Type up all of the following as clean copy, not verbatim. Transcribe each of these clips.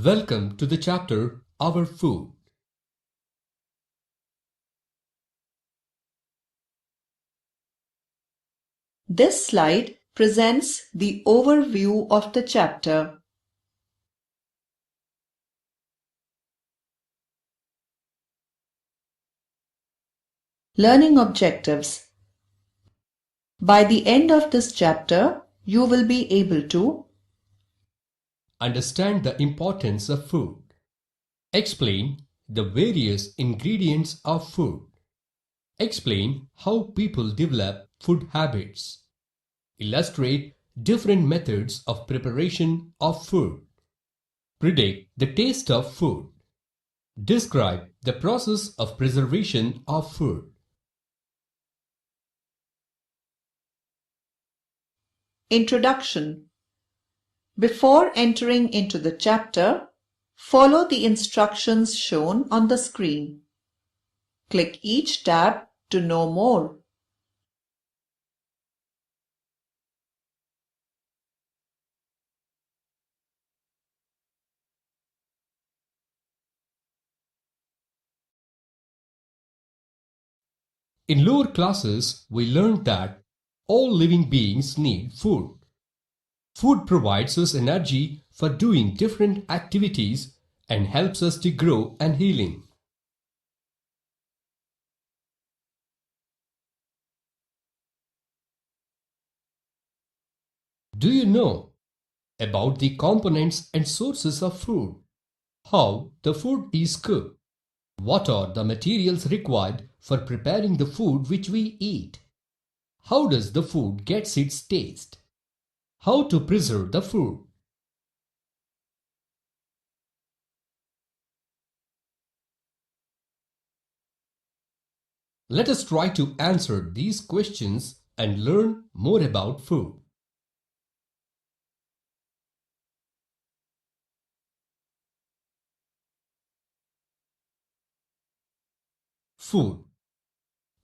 Welcome to the chapter Our Food. This slide presents the overview of the chapter. Learning objectives. By the end of this chapter, you will be able to Understand the importance of food. Explain the various ingredients of food. Explain how people develop food habits. Illustrate different methods of preparation of food. Predict the taste of food. Describe the process of preservation of food. Introduction. Before entering into the chapter, follow the instructions shown on the screen. Click each tab to know more. In lower classes, we learned that all living beings need food. Food provides us energy for doing different activities and helps us to grow and healing. Do you know about the components and sources of food? How the food is cooked? What are the materials required for preparing the food which we eat? How does the food get its taste? How to preserve the food? Let us try to answer these questions and learn more about food. Food.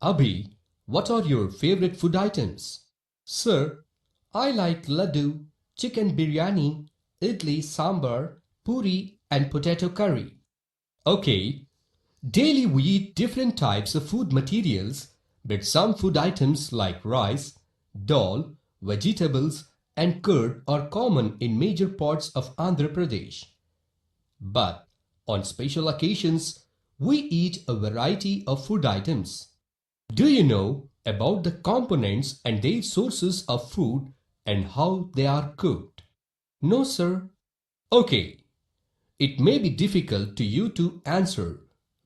Abhi, what are your favorite food items? Sir, I like laddu, chicken biryani, idli sambar, puri and potato curry. Okay, daily we eat different types of food materials, but some food items like rice, dal, vegetables and curd are common in major parts of Andhra Pradesh. But on special occasions, we eat a variety of food items. Do you know about the components and their sources of food and how they are cooked? No, sir. Okay, it may be difficult to you to answer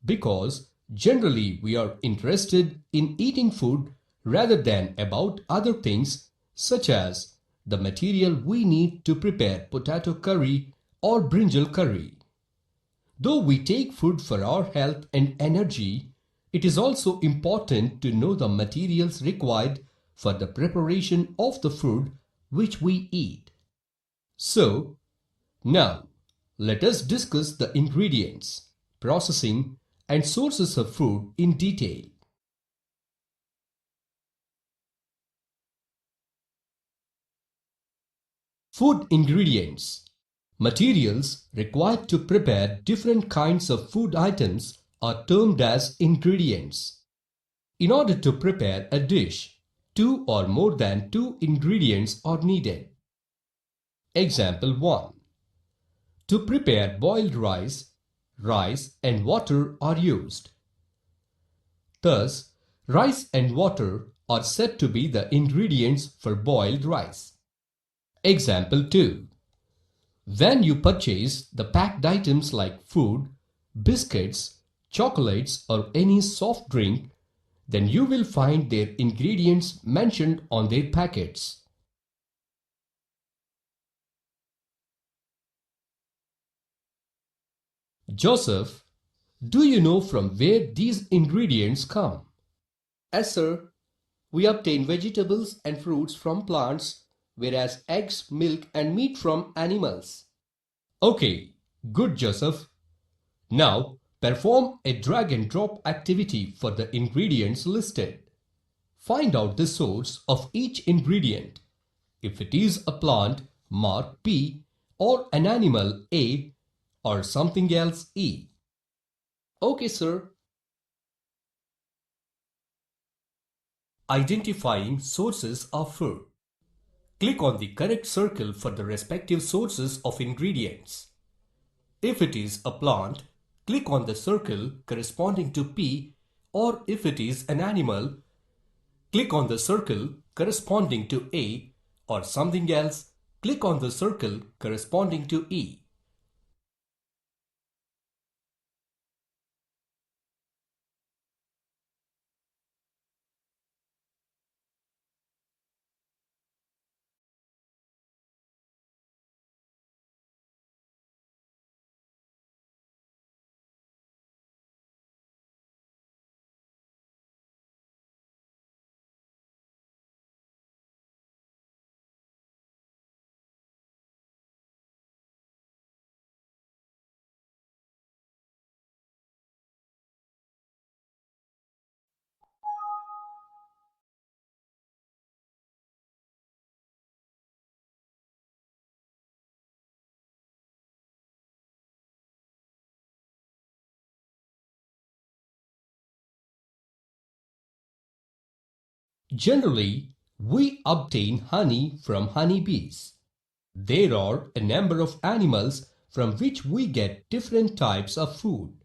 because generally we are interested in eating food rather than about other things such as the material we need to prepare potato curry or brinjal curry. Though we take food for our health and energy, it is also important to know the materials required for the preparation of the food which we eat. So, now let us discuss the ingredients, processing and sources of food in detail. Food ingredients. Materials required to prepare different kinds of food items are termed as ingredients. In order to prepare a dish, two or more than two ingredients are needed. Example 1. To prepare boiled rice, rice and water are used. Thus, rice and water are said to be the ingredients for boiled rice. Example 2. When you purchase the packed items like food, biscuits, chocolates or any soft drink, then you will find their ingredients mentioned on their packets. Joseph, do you know from where these ingredients come? Yes, sir. We obtain vegetables and fruits from plants, whereas eggs, milk and meat from animals. Okay, good Joseph. Now, perform a drag and drop activity for the ingredients listed. Find out the source of each ingredient. If it is a plant, mark P, or an animal A, or something else E? Okay, sir. Identifying sources of food. Click on the correct circle for the respective sources of ingredients. If it is a plant, click on the circle corresponding to P, or if it is an animal, click on the circle corresponding to A, or something else, click on the circle corresponding to E. Generally, we obtain honey from honeybees. There are a number of animals from which we get different types of food.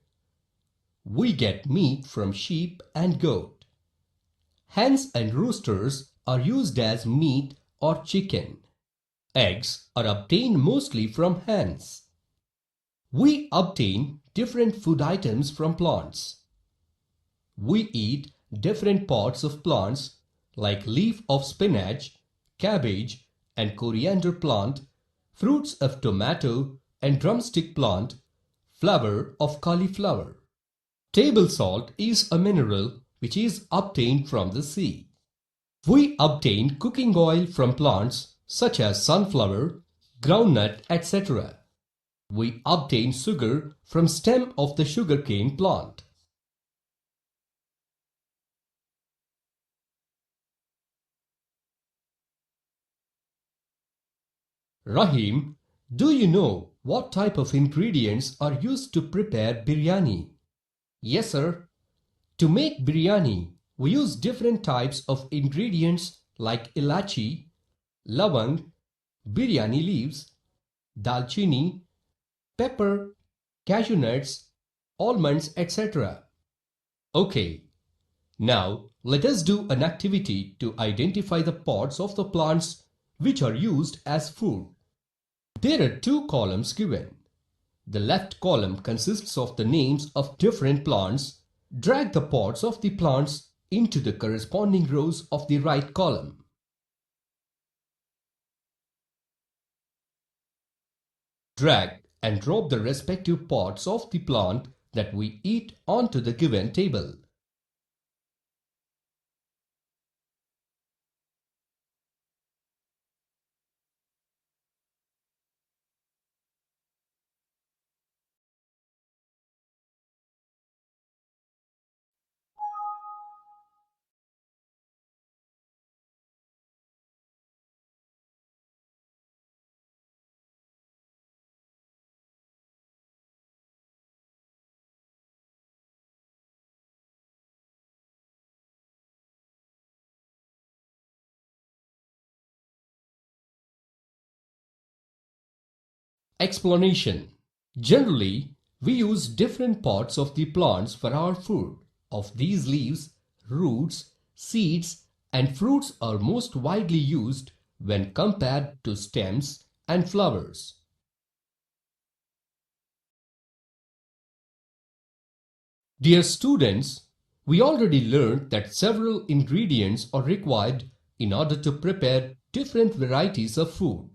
We get meat from sheep and goat. Hens and roosters are used as meat or chicken. Eggs are obtained mostly from hens. We obtain different food items from plants. We eat different parts of plants like leaf of spinach, cabbage and coriander plant, fruits of tomato and drumstick plant, flower of cauliflower. Table salt is a mineral which is obtained from the sea. We obtain cooking oil from plants such as sunflower, groundnut, etc. We obtain sugar from stem of the sugarcane plant. Rahim, do you know what type of ingredients are used to prepare biryani? Yes, sir. To make biryani, we use different types of ingredients like ilachi, lavang, biryani leaves, dalchini, pepper, cashew nuts, almonds, etc. Okay, now let us do an activity to identify the parts of the plants which are used as food. There are two columns given. The left column consists of the names of different plants. Drag the parts of the plants into the corresponding rows of the right column. Drag and drop the respective parts of the plant that we eat onto the given table. Explanation. Generally, we use different parts of the plants for our food. Of these, leaves, roots, seeds and fruits are most widely used when compared to stems and flowers. Dear students, we already learned that several ingredients are required in order to prepare different varieties of food.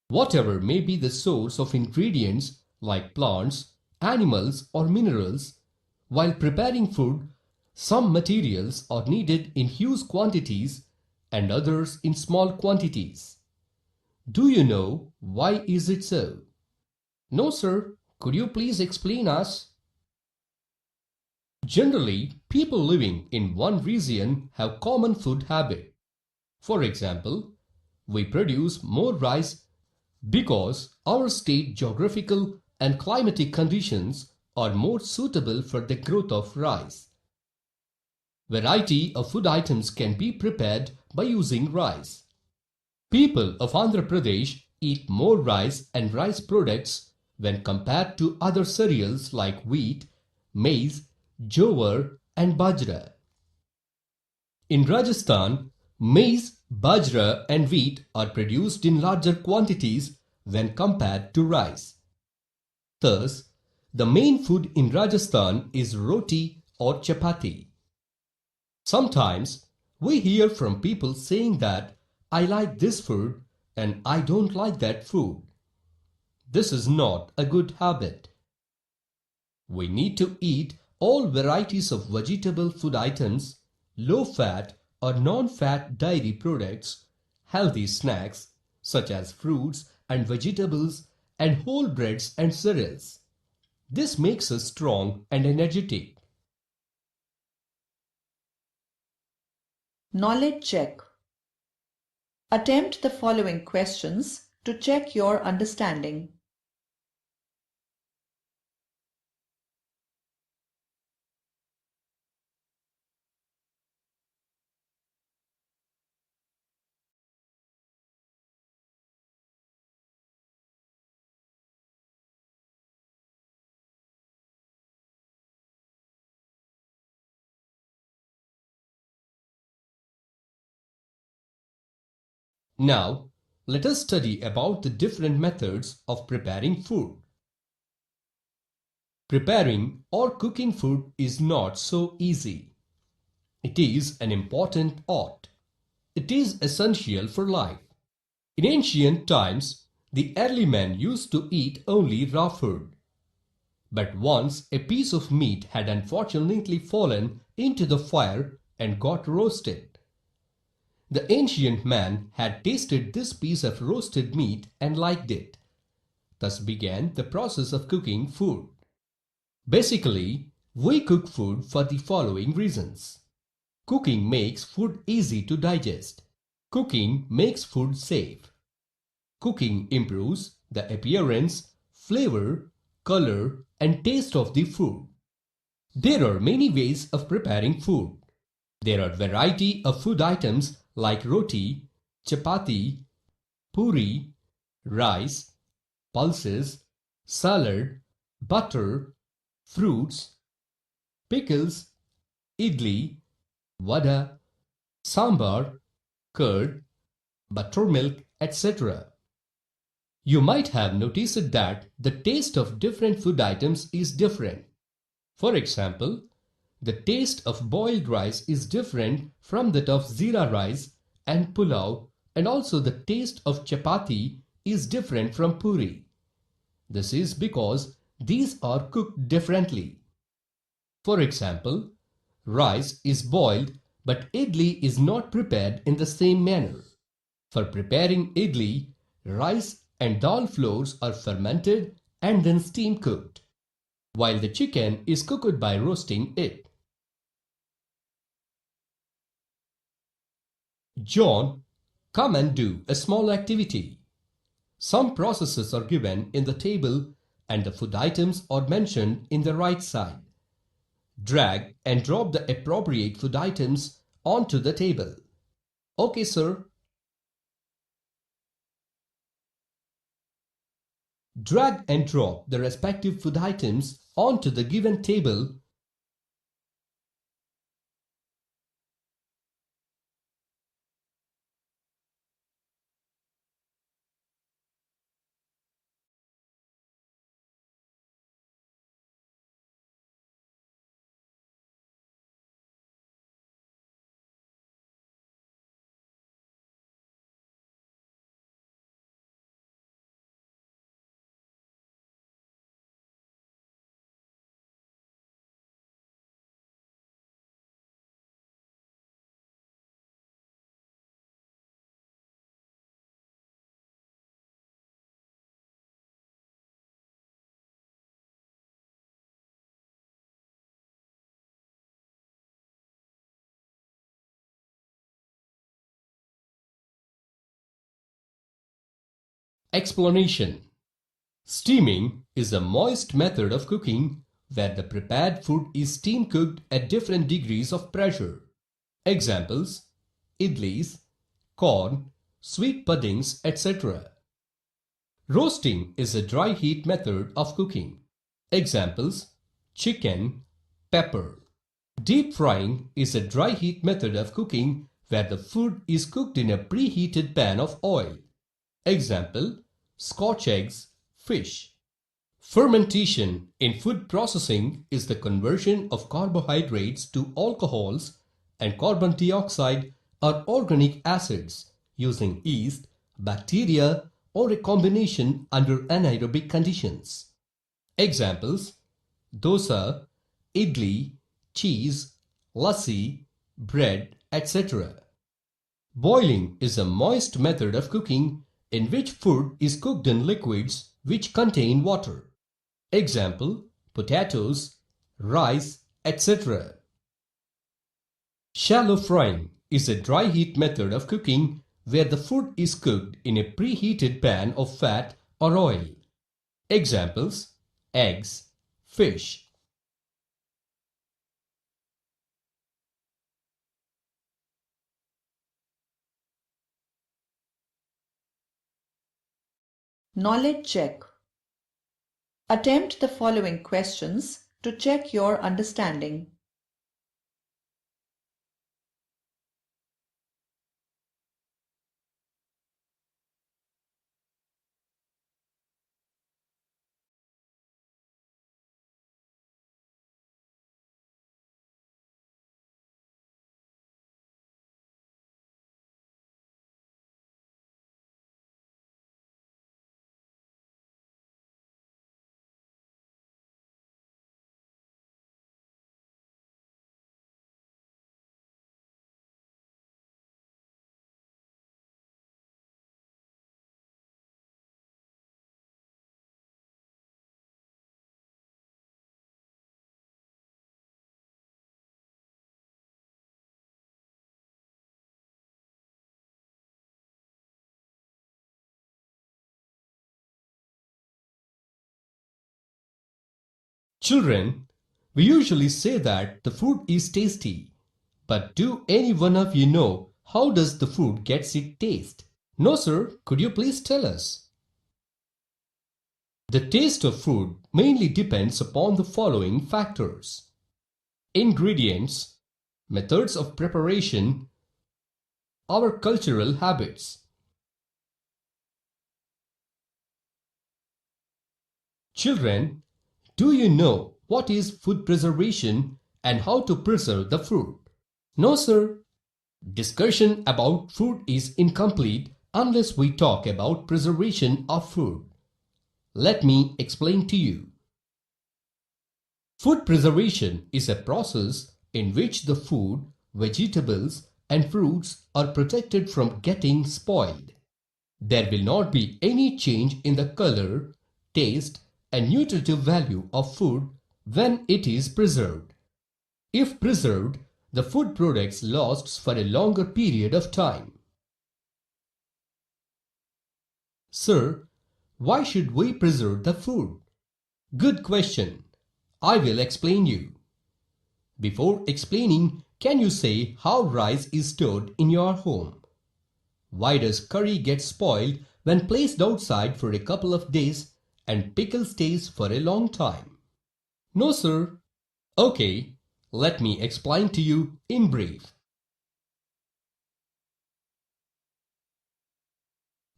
Whatever may be the source of ingredients like plants, animals or minerals, while preparing food, some materials are needed in huge quantities and others in small quantities. Do you know why is it so? No, sir. Could you please explain us? Generally, people living in one region have common food habit. For example, we produce more rice because our state geographical and climatic conditions are more suitable for the growth of rice. Variety of food items can be prepared by using rice. People of Andhra Pradesh eat more rice and rice products when compared to other cereals like wheat, maize, jowar and bajra. In Rajasthan, maize, bajra and wheat are produced in larger quantities when compared to rice. Thus, the main food in Rajasthan is roti or chapati. Sometimes we hear from people saying that I like this food and I don't like that food. This is not a good habit. We need to eat all varieties of vegetable food items, low fat or non-fat dairy products, healthy snacks such as fruits and vegetables and whole breads and cereals. This makes us strong and energetic. Knowledge check. Attempt the following questions to check your understanding. Now, let us study about the different methods of preparing food. Preparing or cooking food is not so easy. It is an important art. It is essential for life. In ancient times, the early men used to eat only raw food. But once a piece of meat had unfortunately fallen into the fire and got roasted. The ancient man had tasted this piece of roasted meat and liked it. Thus began the process of cooking food. Basically, we cook food for the following reasons. Cooking makes food easy to digest. Cooking makes food safe. Cooking improves the appearance, flavor, color, and taste of the food. There are many ways of preparing food. There are variety of food items like roti, chapati, puri, rice, pulses, salad, butter, fruits, pickles, idli, vada, sambar, curd, buttermilk, etc. You might have noticed that the taste of different food items is different. For example, the taste of boiled rice is different from that of zira rice and pulao, and also the taste of chapati is different from puri. This is because these are cooked differently. For example, rice is boiled but idli is not prepared in the same manner. For preparing idli, rice and dal flours are fermented and then steam cooked, while the chicken is cooked by roasting it. John, come and do a small activity. Some processes are given in the table and the food items are mentioned in the right side. Drag and drop the appropriate food items onto the table. Okay, sir. Drag and drop the respective food items onto the given table. Explanation. Steaming is a moist method of cooking where the prepared food is steam cooked at different degrees of pressure. Examples: idlis, corn, sweet puddings, etc. Roasting is a dry heat method of cooking. Examples: chicken, pepper. Deep frying is a dry heat method of cooking where the food is cooked in a preheated pan of oil. Example: Scotch eggs, fish. Fermentation in food processing is the conversion of carbohydrates to alcohols and carbon dioxide or organic acids using yeast, bacteria, or a combination under anaerobic conditions. Examples: dosa, idli, cheese, lassi, bread, etc. Boiling is a moist method of cooking in which food is cooked in liquids which contain water. Example: potatoes, rice, etc. Shallow frying is a dry heat method of cooking where the food is cooked in a preheated pan of fat or oil. Examples: eggs, fish. Knowledge check. Attempt the following questions to check your understanding. Children, we usually say that the food is tasty. But do any one of you know how does the food gets its taste? No, sir. Could you please tell us? The taste of food mainly depends upon the following factors: ingredients, methods of preparation, our cultural habits. Children, do you know what is food preservation and how to preserve the food? No, sir. Discussion about food is incomplete unless we talk about preservation of food. Let me explain to you. Food preservation is a process in which the food, vegetables, and fruits are protected from getting spoiled. There will not be any change in the color, taste, and nutritive value of food when it is preserved. If preserved, the food products lasts for a longer period of time. Sir, why should we preserve the food? Good question. I will explain you. Before explaining, can you say how rice is stored in your home? Why does curry get spoiled when placed outside for a couple of days and pickle stays for a long time? No, sir. Okay, let me explain to you in brief.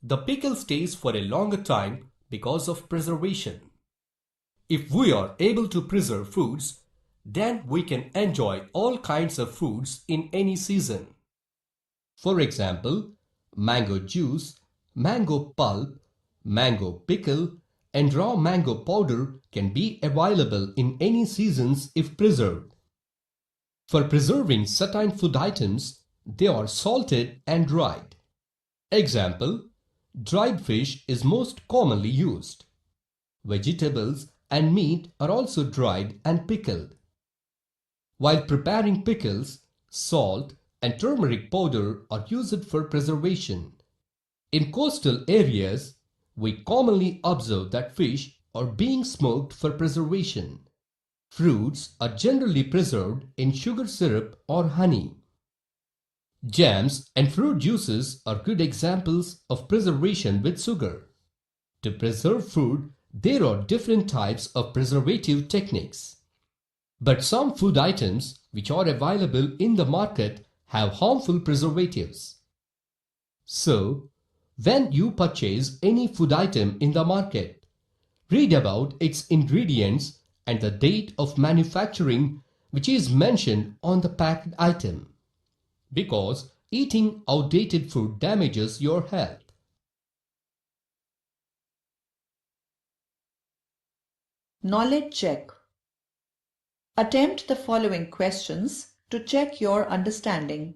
The pickle stays for a longer time because of preservation. If we are able to preserve foods, then we can enjoy all kinds of foods in any season. For example, mango juice, mango pulp, mango pickle, and raw mango powder can be available in any seasons if preserved. For preserving certain food items, they are salted and dried. Example, dried fish is most commonly used. Vegetables and meat are also dried and pickled. While preparing pickles, salt and turmeric powder are used for preservation. In coastal areas, we commonly observe that fish are being smoked for preservation. Fruits are generally preserved in sugar syrup or honey. Jams and fruit juices are good examples of preservation with sugar. To preserve food, there are different types of preservative techniques. But some food items which are available in the market have harmful preservatives. So, when you purchase any food item in the market, read about its ingredients and the date of manufacturing which is mentioned on the packed item, because eating outdated food damages your health. Knowledge check. Attempt the following questions to check your understanding.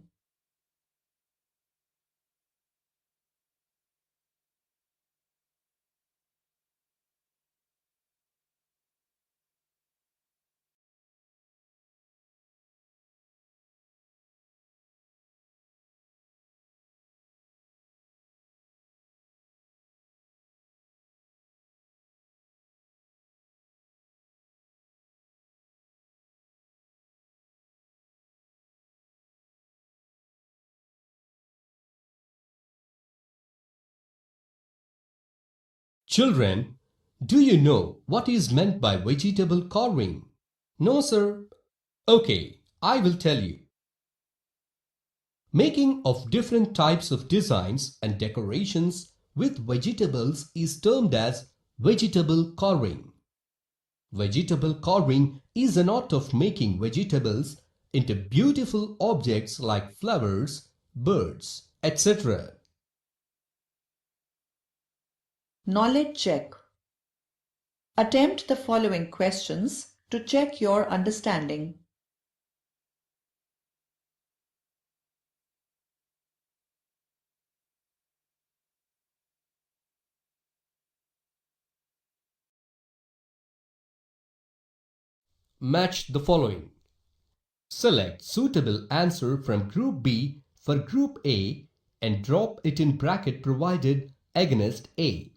Children, do you know what is meant by vegetable carving? No, sir? Okay, I will tell you. Making of different types of designs and decorations with vegetables is termed as vegetable carving. Vegetable carving is an art of making vegetables into beautiful objects like flowers, birds, etc. Knowledge check. Attempt the following questions to check your understanding. Match the following. Select suitable answer from Group B for Group A and drop it in bracket provided against A.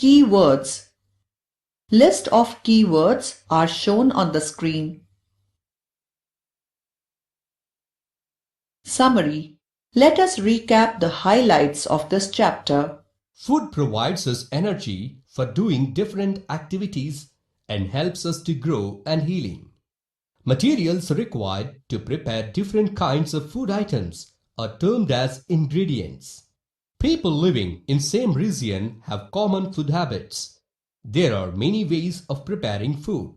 Keywords. List of keywords are shown on the screen. Summary. Let us recap the highlights of this chapter. Food provides us energy for doing different activities and helps us to grow and healing. Materials required to prepare different kinds of food items are termed as ingredients. People living in same region have common food habits. There are many ways of preparing food.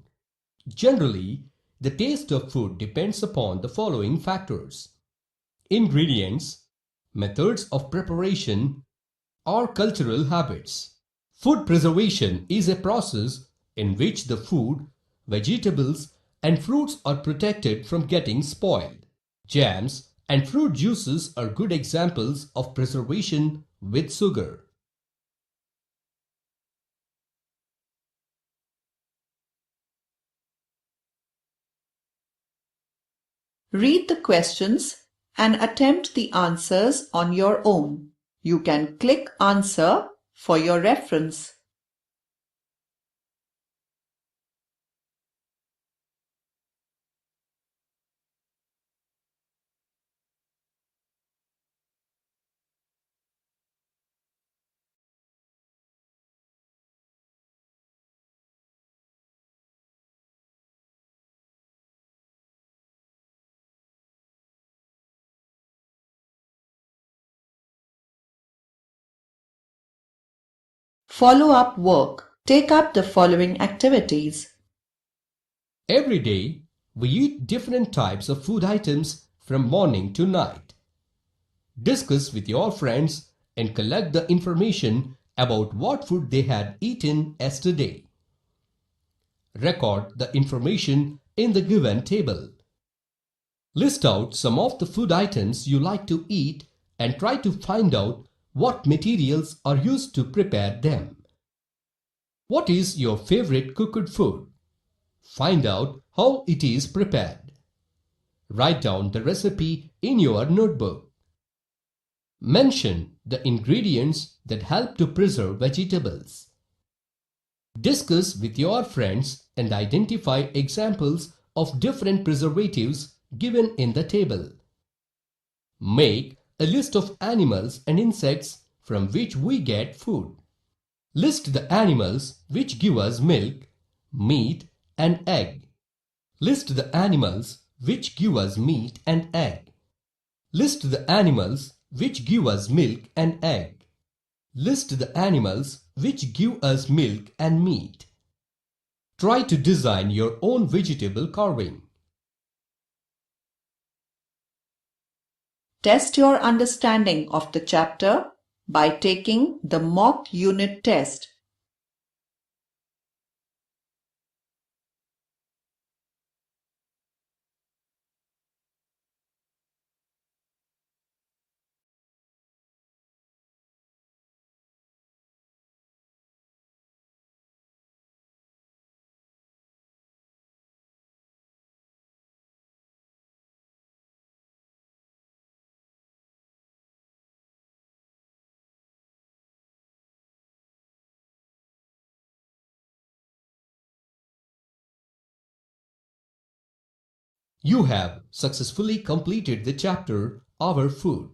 Generally, the taste of food depends upon the following factors: ingredients, methods of preparation, or cultural habits. Food preservation is a process in which the food, vegetables, and fruits are protected from getting spoiled. Jams and fruit juices are good examples of preservation with sugar. Read the questions and attempt the answers on your own. You can click Answer for your reference. Follow-up work. Take up the following activities. Every day, we eat different types of food items from morning to night. Discuss with your friends and collect the information about what food they had eaten yesterday. Record the information in the given table. List out some of the food items you like to eat and try to find out what materials are used to prepare them. What is your favorite cooked food? Find out how it is prepared. Write down the recipe in your notebook. Mention the ingredients that help to preserve vegetables. Discuss with your friends and identify examples of different preservatives given in the table. Make a list of animals and insects from which we get food. List the animals which give us milk, meat, and egg. List the animals which give us meat and egg. List the animals which give us milk and egg. List the animals which give us milk and meat. Try to design your own vegetable carving. Test your understanding of the chapter by taking the mock unit test. You have successfully completed the chapter Our Food.